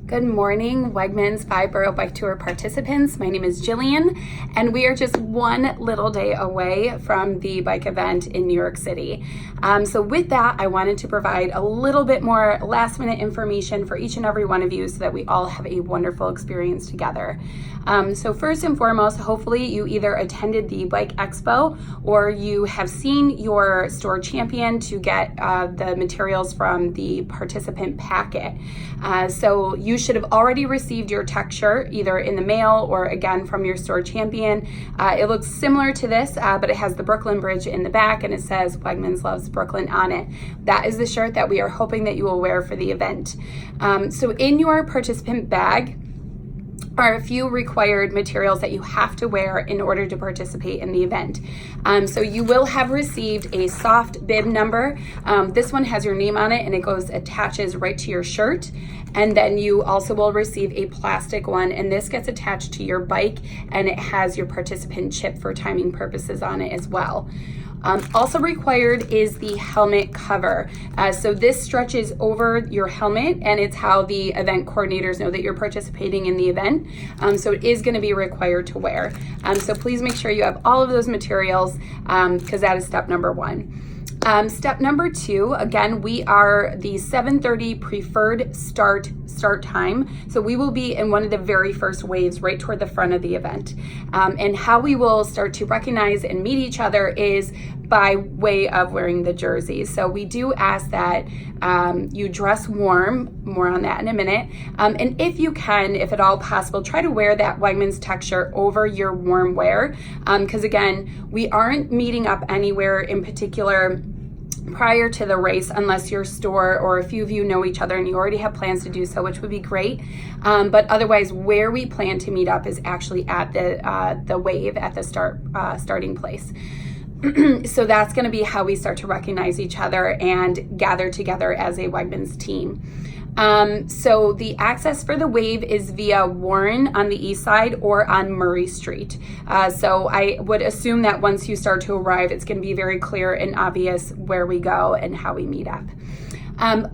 Good morning, Wegmans 5 Boro Bike Tour participants. My name is Jillian, and we are just one little day away from the bike event in New York City. So with that, I wanted to provide a little bit more last minute information for each and every one of you so that we all have a wonderful experience together. So first and foremost, hopefully you either attended the Bike Expo or you have seen your store champion to get the materials from the participant packet. So you should have already received your tech shirt either in the mail or again from your store champion. It looks similar to this, but it has the Brooklyn Bridge in the back and it says Wegmans Loves Brooklyn on it. That is the shirt that we are hoping that you will wear for the event. So in your participant bag are a few required materials that you have to wear in order to participate in the event. So you will have received a soft bib number. This one has your name on it and it attaches right to your shirt. And then you also will receive a plastic one, and this gets attached to your bike and it has your participant chip for timing purposes on it as well. Also required is the helmet cover. So this stretches over your helmet and it's how the event coordinators know that you're participating in the event. So it is going to be required to wear. So please make sure you have all of those materials because that is step number one. Step number two, again, we are the 7:30 preferred start time. So we will be in one of the very first waves right toward the front of the event. And how we will start to recognize and meet each other is by way of wearing the jerseys. So we do ask that you dress warm, more on that in a minute. And if you can, if at all possible, try to wear that Wegmans tech shirt over your warm wear. Because again, we aren't meeting up anywhere in particular prior to the race unless your store or a few of you know each other and you already have plans to do so, which would be great. But otherwise, where we plan to meet up is actually at the wave at the starting place. So that's going to be how we start to recognize each other and gather together as a Wegmans team. So the access for the wave is via Warren on the east side or on Murray Street. So I would assume that once you start to arrive, it's going to be very clear and obvious where we go and how we meet up.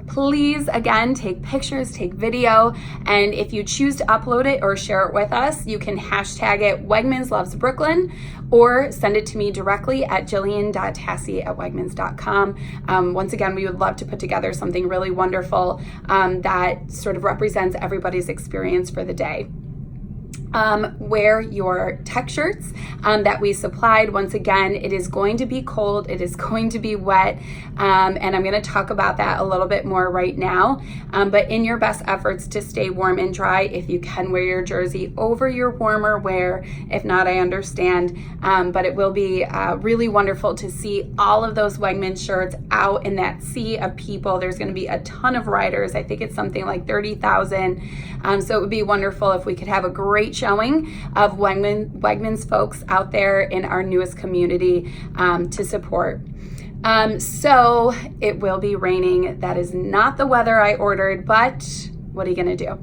Please, again, take pictures, take video, and if you choose to upload it or share it with us, you can hashtag it Wegmans Loves Brooklyn or send it to me directly at jillian.tassie@wegmans.com. Once again, we would love to put together something really wonderful that sort of represents everybody's experience for the day. Wear your tech shirts that we supplied. Once again, it is going to be cold, it is going to be wet, and I'm going to talk about that a little bit more right now. But in your best efforts to stay warm and dry, if you can wear your jersey over your warmer wear. If not, I understand, but it will be really wonderful to see all of those Wegmans shirts out in that sea of people. There's going to be a ton of riders. I think it's something like 30,000. So it would be wonderful if we could have a great showing of Wegmans folks out there in our newest community to support. So it will be raining. That is not the weather I ordered, but what are you gonna do?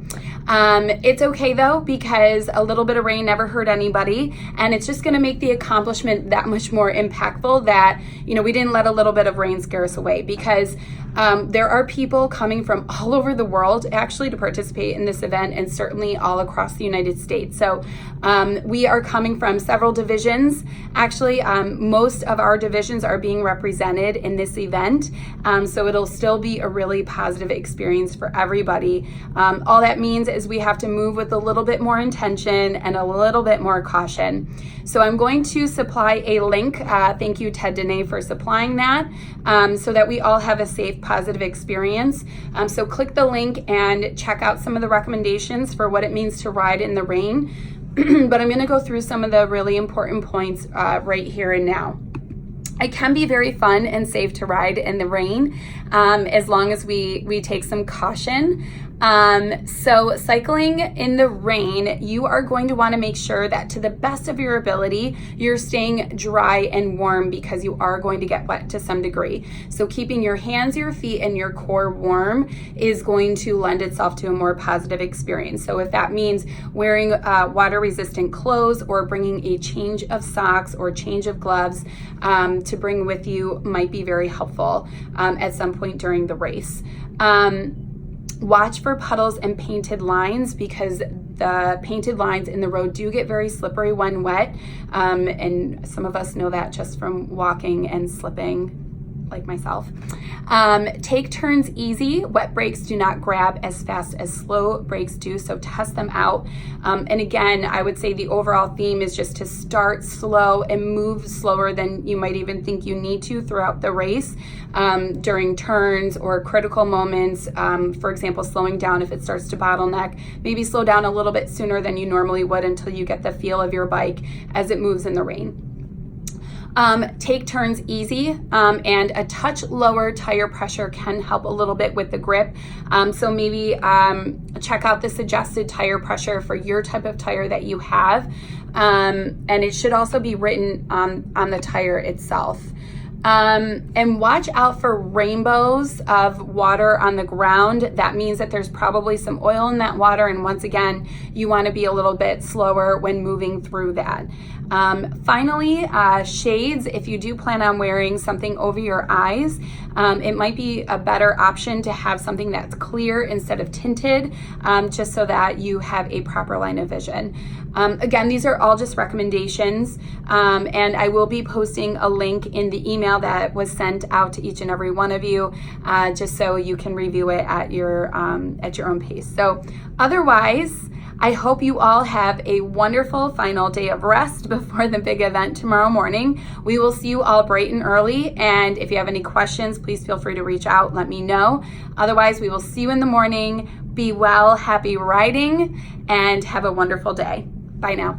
It's okay though, because a little bit of rain never hurt anybody, and it's just gonna make the accomplishment that much more impactful that, you know, we didn't let a little bit of rain scare us away, because there are people coming from all over the world actually to participate in this event, and certainly all across the United States. So we are coming from several divisions. Actually, most of our divisions are being represented in this event. So it'll still be a really positive experience for everybody. All that means is we have to move with a little bit more intention and a little bit more caution. So I'm going to supply a link. Thank you, Ted Dene, for supplying that so that we all have a safe, positive experience. So click the link and check out some of the recommendations for what it means to ride in the rain. But I'm going to go through some of the really important points right here and now. It can be very fun and safe to ride in the rain as long as we take some caution. So cycling in the rain, you are going to want to make sure that to the best of your ability, you're staying dry and warm, because you are going to get wet to some degree. So keeping your hands, your feet, and your core warm is going to lend itself to a more positive experience. So if that means wearing water resistant clothes or bringing a change of socks or change of gloves to bring with you might be very helpful at some point during the race. Watch for puddles and painted lines, because the painted lines in the road do get very slippery when wet. And some of us know that just from walking and slipping, like myself. Take turns easy. Wet brakes do not grab as fast as slow brakes do, so test them out. And again, I would say the overall theme is just to start slow and move slower than you might even think you need to throughout the race, during turns or critical moments. For example, slowing down if it starts to bottleneck. Maybe slow down a little bit sooner than you normally would until you get the feel of your bike as it moves in the rain. Take turns easy, and a touch lower tire pressure can help a little bit with the grip. So maybe check out the suggested tire pressure for your type of tire that you have. And it should also be written on the tire itself. And watch out for rainbows of water on the ground. That means that there's probably some oil in that water, and once again, you want to be a little bit slower when moving through that. Finally, shades. If you do plan on wearing something over your eyes, it might be a better option to have something that's clear instead of tinted, just so that you have a proper line of vision. Again, these are all just recommendations, and I will be posting a link in the email that was sent out to each and every one of you, just so you can review it at your own pace. So otherwise, I hope you all have a wonderful final day of rest before the big event tomorrow morning. We will see you all bright and early, and if you have any questions, please feel free to reach out, let me know. Otherwise, we will see you in the morning. Be well, happy riding, and have a wonderful day. Bye now.